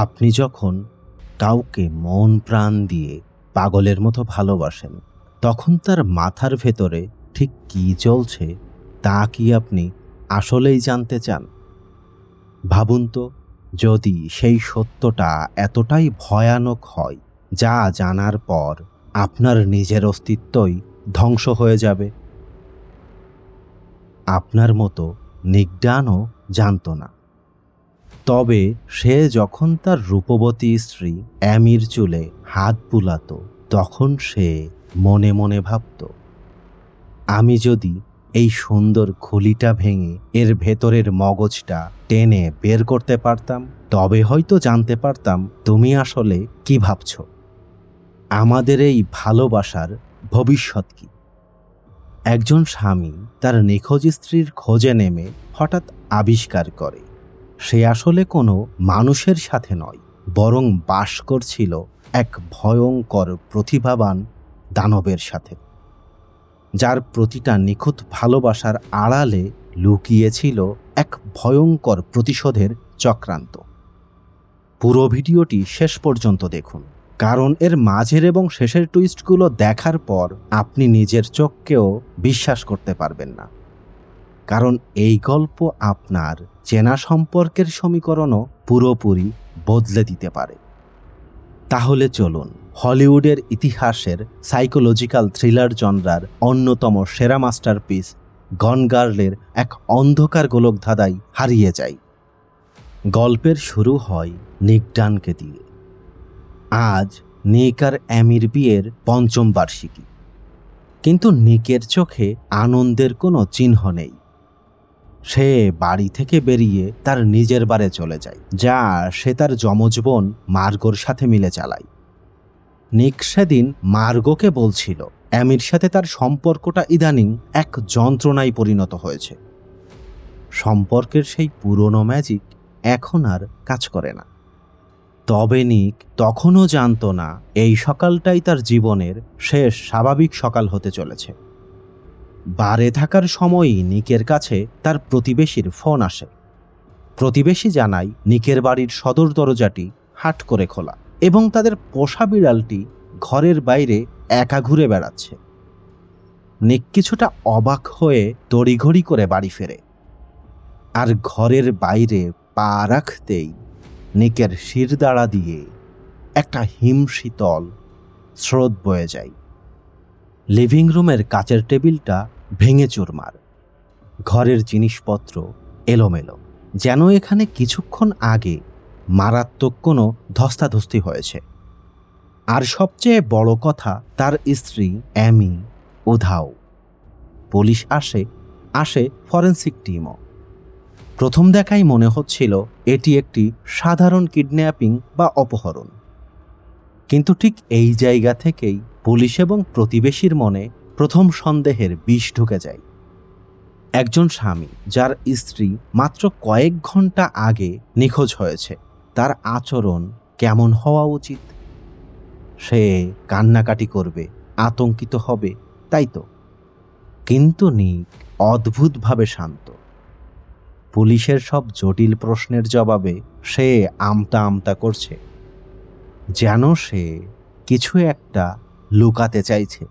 আপনি যখন কাউকে মন প্রাণ দিয়ে পাগলের মতো ভালোবাসেন, তখন তার মাথার ভেতরে ঠিক কী চলছে তা কি আপনি আসলেই জানতে চান? ভাবুন তো, যদি সেই সত্যটা এতটাই ভয়ানক হয় যা জানার পর আপনার নিজের অস্তিত্বই ধ্বংস হয়ে যাবে। আপনার মতো নিগডানও জানত না। তবে সে যখন তার রূপবতী স্ত্রী অ্যামির চুলে হাত বুলাত, তখন সে মনে মনে ভাবত, আমি যদি এই সুন্দর খুলিটা ভেঙে এর ভেতরের মগজটা টেনে বের করতে পারতাম, তবে হয়তো জানতে পারতাম তুমি আসলে কি ভাবছ, আমাদের এই ভালোবাসার ভবিষ্যৎ কি। একজন স্বামী তার নিখোঁজ স্ত্রীর খোঁজে নেমে হঠাৎ আবিষ্কার করে সে আসলে কোনো মানুষের সাথে নয়, বরং বাস করছিল এক ভয়ঙ্কর প্রতিভাবান দানবের সাথে, যার প্রতিটা নিখুঁত ভালোবাসার আড়ালে লুকিয়েছিল এক ভয়ঙ্কর প্রতিশোধের চক্রান্ত। পুরো ভিডিওটি শেষ পর্যন্ত দেখুন, কারণ এর মাঝের এবং শেষের টুইস্টগুলো দেখার পর আপনি নিজের চোখকেও বিশ্বাস করতে পারবেন না। কারণ এই গল্প আপনার চেনা সম্পর্কের সমীকরণও পুরোপুরি বদলে দিতে পারে। তাহলে চলুন হলিউডের ইতিহাসের সাইকোলজিক্যাল থ্রিলার জনরার অন্যতম সেরা মাস্টারপিস গন গার্লের এক অন্ধকার গোলকধাঁধায় হারিয়ে যাই। গল্পের শুরু হয় নিক ডানকে দিয়ে। আজ নিক আর অ্যামির বিয়ের ৫ম বার্ষিকী, কিন্তু নিকের চোখে আনন্দের কোনো চিহ্ন নেই। সে বাড়ি থেকে বেরিয়ে তার নিজের বারে চলে যায়, যা সে তার যমজ বোন মার্গোর সাথে মিলে চালায়। নিক সেদিন মার্গোকে বলছিল অ্যামির সাথে তার সম্পর্কটা ইদানিং এক যন্ত্রণায় পরিণত হয়েছে। সম্পর্কের সেই পুরনো ম্যাজিক এখন আর কাজ করে না। তবে নিক তখনও জানত না এই সকালটাই তার জীবনের শেষ স্বাভাবিক সকাল হতে চলেছে। বারে থাকার সময়ই নিকের কাছে তার প্রতিবেশীর ফোন আসে। প্রতিবেশী জানায় নিকের বাড়ির সদর দরজাটি হাট করে খোলা এবং তাদের পোষা বিড়ালটি ঘরের বাইরে একা ঘুরে বেড়াচ্ছে। নিক কিছুটা অবাক হয়ে তড়িঘড়ি করে বাড়ি ফেরে, আর ঘরের বাইরে পা রাখতেই নিকের শিরদাঁড়া দিয়ে একটা হিমশীতল স্রোত বয়ে যায়। লিভিং রুমের কাচের টেবিলটা ভেঙে চুরমার, ঘরের জিনিসপত্র এলোমেলো, যেন এখানে কিছুক্ষণ আগে মারাত্মক কোনো ধস্তাধস্তি হয়েছে। আর সবচেয়ে বড় কথা, তার স্ত্রী অ্যামি উধাও। পুলিশ আসে ফরেনসিক টিমও। প্রথম দেখাই মনে হচ্ছিল এটি একটি সাধারণ কিডন্যাপিং বা অপহরণ, কিন্তু ঠিক এই জায়গা থেকেই পুলিশ এবং প্রতিবেশীর মনে প্রথম সন্দেহের বিষ ঢুকে যায়। একজন স্বামী যার স্ত্রী মাত্র কয়েক ঘন্টা আগে নিখোঁজ হয়েছে, তার আচরণ কেমন হওয়া উচিত? সে কান্নাকাটি করবে, আতঙ্কিত হবে, তাই তো? কিন্তু নিক অদ্ভুতভাবে শান্ত। পুলিশের সব জটিল প্রশ্নের জবাবে সে আমতা আমতা করছে, যেন সে কিছু একটা লুকাতে চাইছে।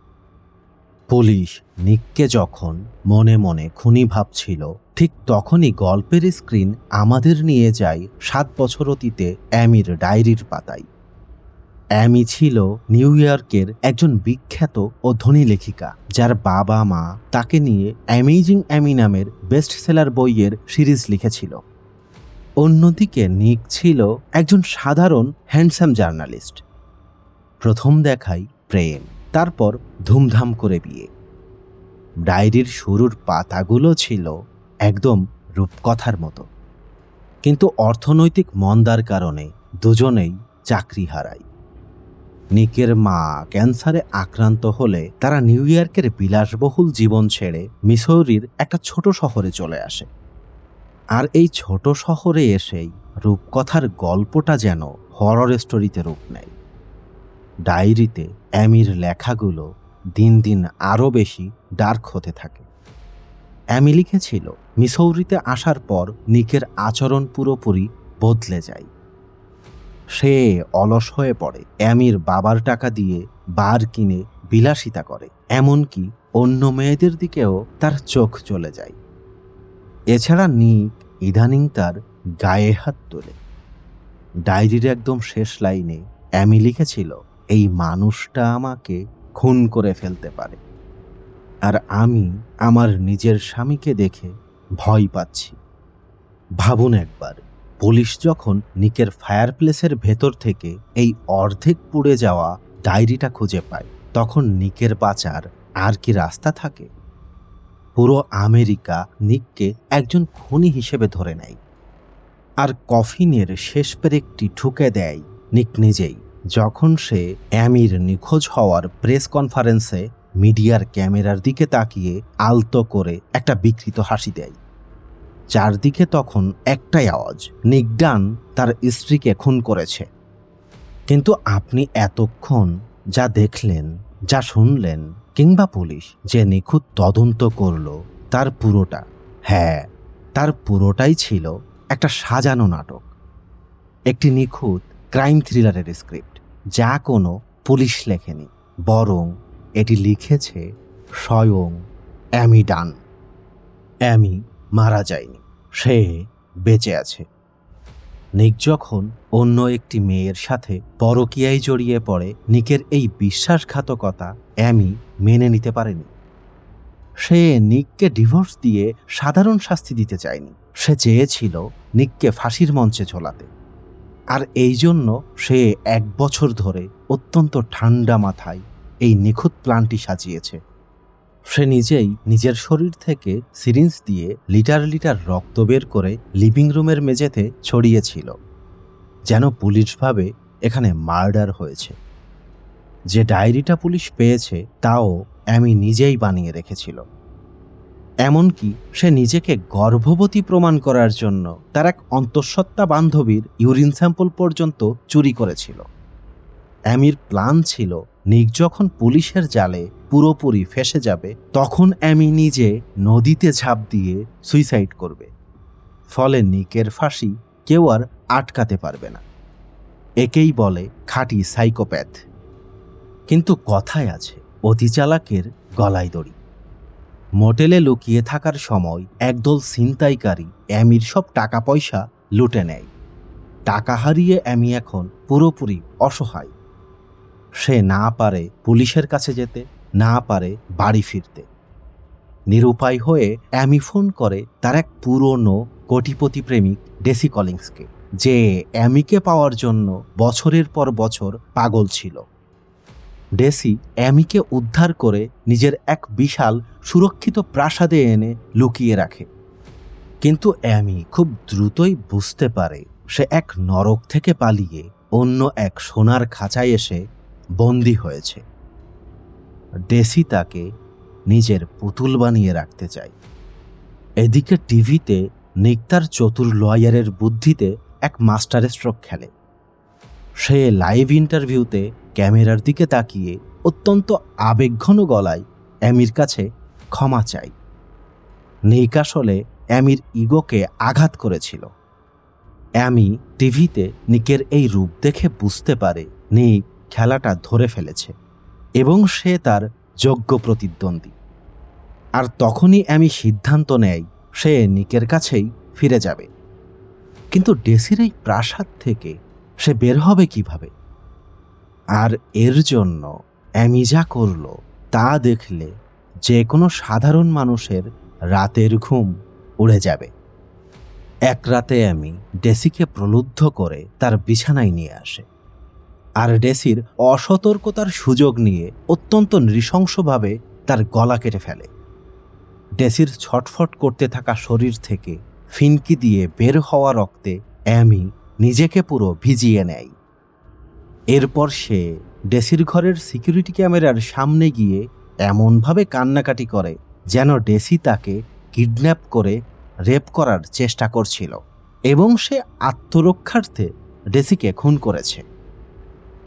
পুলিশ নিককে যখন মনে মনে খুনি ভাবছিল, ঠিক তখনই গল্পের স্ক্রিন আমাদের নিয়ে যায় ৭ বছর অতীতে অ্যামির ডায়েরির পাতায়। অ্যামি ছিল নিউ ইয়র্কের একজন বিখ্যাত ও ধনী লেখিকা, যার বাবা মা তাকে নিয়ে অ্যামেজিং অ্যামি নামের বেস্ট সেলার বইয়ের সিরিজ লিখেছিল। অন্যদিকে নিক ছিল একজন সাধারণ হ্যান্ডসাম জার্নালিস্ট। প্রথম দেখাই প্রেম, তারপর ধুমধাম করে বিয়ে। ডায়েরির শুরুর পাতাগুলো ছিল একদম রূপকথার মতো, কিন্তু অর্থনৈতিক মন্দার কারণে দুজনেই চাকরি হারায়। নিকের মা ক্যান্সারে আক্রান্ত হলে তারা নিউ ইয়র্কের বিলাসবহুল জীবন ছেড়ে মিসৌরির একটা ছোট শহরে চলে আসে। আর এই ছোট শহরে এসেই রূপকথার গল্পটা যেন হরর স্টোরিতে রূপ নেয়। ডায়েরিতে অ্যামির লেখাগুলো দিন দিন আরও বেশি ডার্ক হতে থাকে। অ্যামি লিখেছিল, মিসৌরিতে আসার পর নিকের আচরণ পুরোপুরি বদলে যায়। সে অলস হয়ে পড়ে, অ্যামির বাবার টাকা দিয়ে বার কিনে বিলাসিতা করে, এমনকি অন্য মেয়েদের দিকেও তার চোখ চলে যায়। এছাড়া নিক ইদানিং তার গায়ে হাত তোলে। ডায়েরির একদম শেষ লাইনে অ্যামি লিখেছিল, এই মানুষটা আমাকে খুন করে ফেলতে পারে, আর আমি আমার নিজের স্বামীকে দেখে ভয় পাচ্ছি। ভাবুন একবার, পুলিশ যখন নিকের ফায়ারপ্লেসের ভেতর থেকে এই অর্ধেক পুড়ে যাওয়া ডায়েরিটা খুঁজে পায়, তখন নিকের বাঁচার আর কি রাস্তা থাকে? পুরো আমেরিকা নিককে একজন খুনি হিসেবে ধরে নেয়, আর কফিনের শেষ পেরেকটি ঠুকে দেয় নিক নিজেই, যখন সে অ্যামির নিখোঁজ হওয়ার প্রেস কনফারেন্সে মিডিয়ার ক্যামেরার দিকে তাকিয়ে আলতো করে একটা বিকৃত হাসি দেয়। চারদিকে তখন একটাই আওয়াজ, নিক ডান তার স্ত্রীকে খুন করেছে। কিন্তু আপনি এতক্ষণ যা দেখলেন, যা শুনলেন, কিংবা পুলিশ যে নিখুঁত তদন্ত করল, তার পুরোটা, হ্যাঁ, তার পুরোটাই ছিল একটা সাজানো নাটক, একটি নিখুঁত ক্রাইম থ্রিলারের স্ক্রিপ্ট, যা কোনো পুলিশ লেখেনি, বরং এটি লিখেছে স্বয়ং অ্যামি ডান। অ্যামি মারা যায়নি, সে বেঁচে আছে। নিক যখন অন্য একটি মেয়ের সাথে পরকীয়ায় জড়িয়ে পড়ে, নিকের এই বিশ্বাসঘাতকতা অ্যামি মেনে নিতে পারেনি। সে নিককে ডিভোর্স দিয়ে সাধারণ শাস্তি দিতে চায়নি, সে চেয়েছিল নিককে ফাঁসির মঞ্চে ঝোলাতে। আর এই জন্য সে 1 বছর ধরে অত্যন্ত ঠান্ডা মাথায় এই নিখুঁত প্ল্যানটি সাজিয়েছে। সে নিজেই নিজের শরীর থেকে সিরিঞ্জ দিয়ে লিটার লিটার রক্ত বের করে লিভিং রুমের মেঝেতে ছড়িয়েছিল, যেন পুলিশ ভাবে এখানে মার্ডার হয়েছে। যে ডায়েরিটা পুলিশ পেয়েছে তাও অ্যামি নিজেই বানিয়ে রেখেছিল। এমনকি সে নিজেকে গর্ভবতী প্রমাণ করার জন্য তার এক অন্তঃসত্ত্বা বান্ধবীর ইউরিন স্যাম্পল পর্যন্ত চুরি করেছিল। অ্যামির প্ল্যান ছিল, নিক যখন পুলিশের জালে পুরোপুরি ফেঁসে যাবে, তখন অ্যামি নিজে নদীতে ঝাঁপ দিয়ে সুইসাইড করবে। ফলে নিকের ফাঁসি কেউ আর আটকাতে পারবে না। একেই বলে খাঁটি সাইকোপ্যাথ। কিন্তু কথায় আছে, অতি চালাকের গলায় দড়ি। মোটেলে লুকিয়ে থাকার সময় একদল ছিনতাইকারী অ্যামির সব টাকা পয়সা লুটে নেয়। টাকা হারিয়ে অ্যামি এখন পুরোপুরি অসহায়। সে না পারে পুলিশের কাছে যেতে, না পারে বাড়ি ফিরতে। নিরুপায় হয়ে অ্যামি ফোন করে তার এক পুরনো কোটিপতি প্রেমিক ডেসি কলিন্সকে, যে অ্যামিকে পাওয়ার জন্য বছরের পর বছর পাগল ছিল। ডেসি অ্যামিকে উদ্ধার করে নিজের এক বিশাল সুরক্ষিত প্রাসাদে এনে লুকিয়ে রাখে। কিন্তু অ্যামি খুব দ্রুতই বুঝতে পারে সে এক নরক থেকে পালিয়ে অন্য এক সোনার খাঁচায় এসে বন্দী হয়েছে। ডেসি তাকে নিজের পুতুল বানিয়ে রাখতে চায়। এদিকে টিভিতে নিক তার চতুর লয়ারের বুদ্ধিতে এক মাস্টার স্ট্রোক খেলে। সে লাইভ ইন্টারভিউতে ক্যামেরার দিকে তাকিয়ে অত্যন্ত আবেগঘন গলায় অ্যামির কাছে ক্ষমা চায়। নিক আসলে অ্যামির ইগোকে আঘাত করেছিল। অ্যামি টিভিতে নিকের এই রূপ দেখে বুঝতে পারে নিক খেলাটা ধরে ফেলেছে এবং সে তার যোগ্য প্রতিদ্বন্দ্বী। আর তখনই অ্যামি সিদ্ধান্ত নেয় সে নিকের কাছেই ফিরে যাবে। কিন্তু ডেসির এই প্রাসাদ থেকে সে বের হবে কিভাবে? আর এর জন্য অ্যামি যা করল তা দেখলে যে কোনো সাধারণ মানুষের রাতের ঘুম উড়ে যাবে। এক রাতে অ্যামি ডেসিকে প্রলুব্ধ করে তার বিছানায় নিয়ে আসে, আর ডেসির অসতর্কতার সুযোগ নিয়ে অত্যন্ত নৃশংসভাবে তার গলা কেটে ফেলে। ডেসির ছটফট করতে থাকা শরীর থেকে ফিনকি দিয়ে বের হওয়া রক্তে অ্যামি নিজেকে পুরো ভিজিয়ে নেয়। এরপর সে ডেসির ঘরের সিকিউরিটি ক্যামেরার সামনে গিয়ে এমনভাবে কান্নাকাটি করে যেন ডেসি তাকে কিডন্যাপ করে রেপ করার চেষ্টা করছিল এবং সে আত্মরক্ষার্থে ডেসিকে খুন করেছে।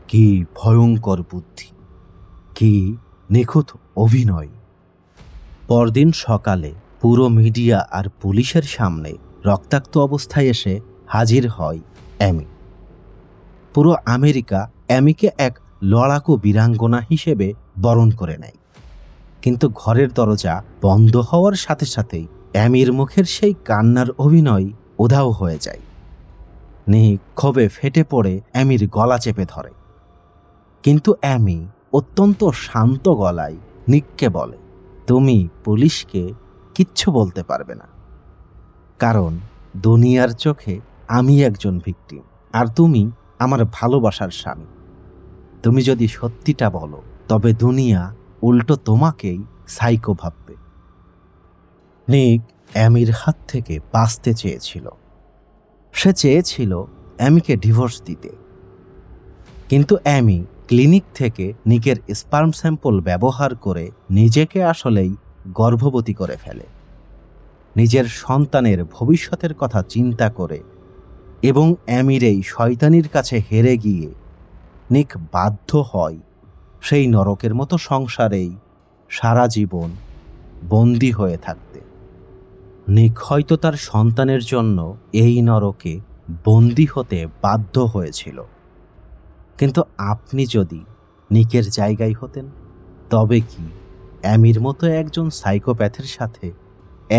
কি ভয়ঙ্কর বুদ্ধি, কি নিখুঁত অভিনয়! পরদিন সকালে পুরো মিডিয়া আর পুলিশের সামনে রক্তাক্ত অবস্থায় এসে হাজির হয় অ্যামি। পুরো আমেরিকা অ্যামিকে এক লড়াকু বীরাঙ্গনা হিসেবে বরণ করে নেয়। কিন্তু ঘরের দরজা বন্ধ হওয়ার সাথে সাথেই অ্যামির মুখের সেই কান্নার অভিনয় উধাও হয়ে যায়। নিক ক্ষোভে ফেটে পড়ে অ্যামির গলা চেপে ধরে, কিন্তু অ্যামি অত্যন্ত শান্ত গলায় নিককে বলে, তুমি পুলিশকে কিচ্ছু বলতে পারবে না, কারণ দুনিয়ার চোখে আমি একজন ভিকটিম, আর তুমি আমার ভালোবাসার স্বামী। তুমি যদি সত্যিটা বলো তবে দুনিয়া উল্টো তোমাকেই সাইকো ভাববে। নিক অ্যামির হাত থেকে বাঁচতে চেয়েছিল। সে চেয়েছিল অ্যামিকে ডিভোর্স দিতে, কিন্তু অ্যামি ক্লিনিক থেকে নিকের স্পার্ম স্যাম্পল ব্যবহার করে নিজেকে আসলেই গর্ভবতী করে ফেলে। নিজের সন্তানের ভবিষ্যতের কথা চিন্তা করে এবং অ্যামির এই শয়তানির কাছে হেরে গিয়ে নিক বাধ্য হয় সেই নরকের মতো সংসারেই সারা জীবন বন্দী হয়ে থাকতে। নিক হয়তো তার সন্তানের জন্য এই নরকে বন্দী হতে বাধ্য হয়েছিল, কিন্তু আপনি যদি নিকের জায়গায় হতেন, তবে কি অ্যামির মতো একজন সাইকোপ্যাথের সাথে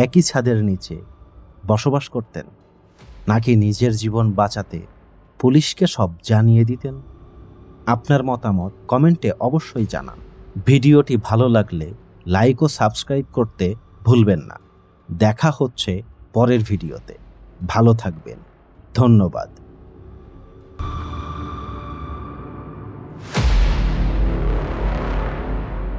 একই ছাদের নিচে বসবাস করতেন, নাকি নিজের জীবন বাঁচাতে পুলিশকে সব জানিয়ে দিতেন? আপনার মতামত কমেন্টে অবশ্যই জানান। ভিডিওটি ভালো লাগলে লাইক ও সাবস্ক্রাইব করতে ভুলবেন না। দেখা হচ্ছে পরের ভিডিওতে। ভালো থাকবেন। ধন্যবাদ।